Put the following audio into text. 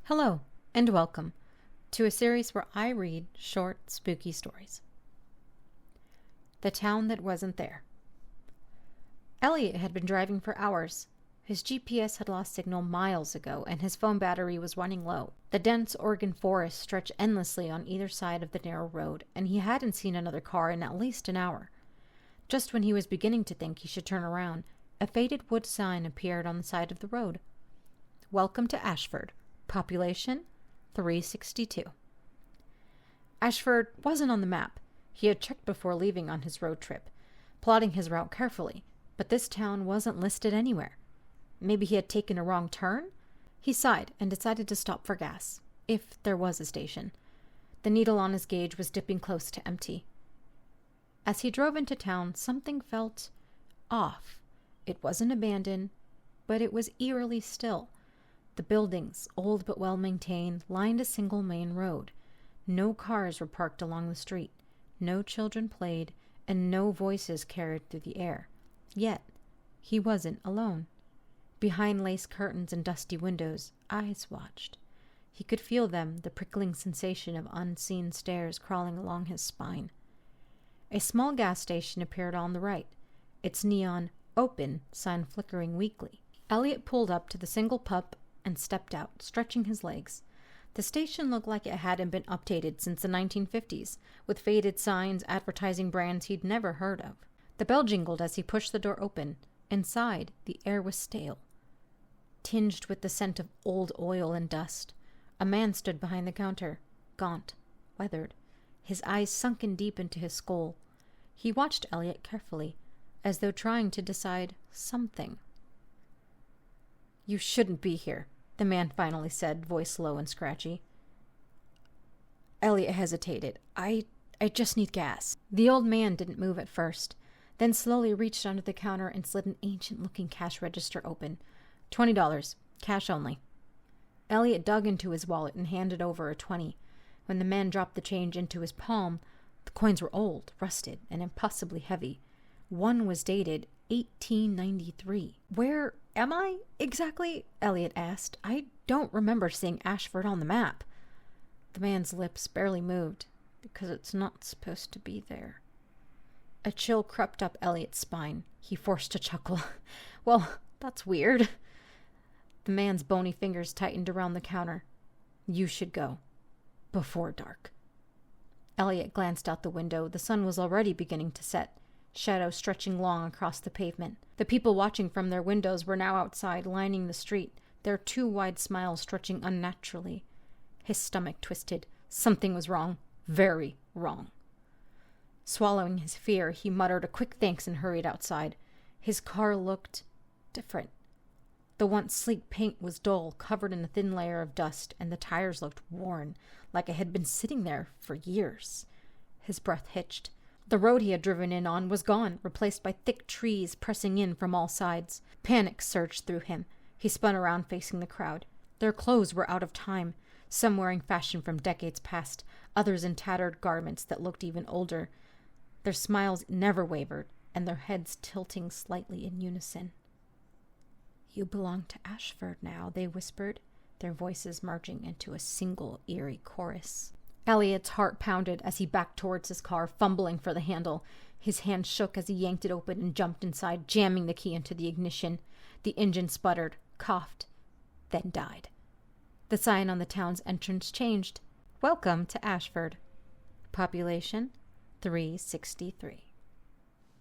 Hello, and welcome to a series where I read short, spooky stories. The Town That Wasn't There. Elliot had been driving for hours. His GPS had lost signal miles ago, and his phone battery was running low. The dense Oregon forest stretched endlessly on either side of the narrow road, and he hadn't seen another car in at least an hour. Just when he was beginning to think he should turn around, a faded wood sign appeared on the side of the road. Welcome to Ashford. Population 362. Ashford wasn't on the map. He had checked before leaving on his road trip, plotting his route carefully, but this town wasn't listed anywhere. Maybe he had taken a wrong turn? He sighed and decided to stop for gas, if there was a station. The needle on his gauge was dipping close to empty. As he drove into town, something felt off. It wasn't abandoned, but it was eerily still. The buildings, old but well-maintained, lined a single main road. No cars were parked along the street. No children played, and no voices carried through the air. Yet, he wasn't alone. Behind lace curtains and dusty windows, eyes watched. He could feel them, the prickling sensation of unseen stairs crawling along his spine. A small gas station appeared on the right, its neon "Open" sign flickering weakly. Elliot pulled up to the single pup and stepped out, stretching his legs. The station looked like it hadn't been updated since the 1950s, with faded signs advertising brands he'd never heard of. The bell jingled as he pushed the door open. Inside, the air was stale, tinged with the scent of old oil and dust. A man stood behind the counter, gaunt, weathered, his eyes sunken deep into his skull. He watched Elliot carefully, as though trying to decide something. "You shouldn't be here," the man finally said, voice low and scratchy. Elliot hesitated. I just need gas." The old man didn't move at first, then slowly reached under the counter and slid an ancient-looking cash register open. $20, cash only. Elliot dug into his wallet and handed over a 20. When the man dropped the change into his palm, the coins were old, rusted, and impossibly heavy. One was dated 1893. "Where am I exactly?" Elliot asked. "I don't remember seeing Ashford on the map." The man's lips barely moved. "Because it's not supposed to be there." A chill crept up Elliot's spine. He forced a chuckle. "Well, that's weird." The man's bony fingers tightened around the counter. "You should go. Before dark." Elliot glanced out the window. The sun was already beginning to set, shadows stretching long across the pavement. The people watching from their windows were now outside, lining the street, their two wide smiles stretching unnaturally. His stomach twisted. Something was wrong. Very wrong. Swallowing his fear, he muttered a quick thanks and hurried outside. His car looked different. The once sleek paint was dull, covered in a thin layer of dust, and the tires looked worn, like it had been sitting there for years. His breath hitched. The road he had driven in on was gone, replaced by thick trees pressing in from all sides. Panic surged through him. He spun around facing the crowd. Their clothes were out of time, some wearing fashion from decades past, others in tattered garments that looked even older. Their smiles never wavered, and their heads tilting slightly in unison. "You belong to Ashford now," they whispered, their voices merging into a single eerie chorus. Elliot's heart pounded as he backed towards his car, fumbling for the handle. His hand shook as he yanked it open and jumped inside, jamming the key into the ignition. The engine sputtered, coughed, then died. The sign on the town's entrance changed. "Welcome to Ashford. Population 363."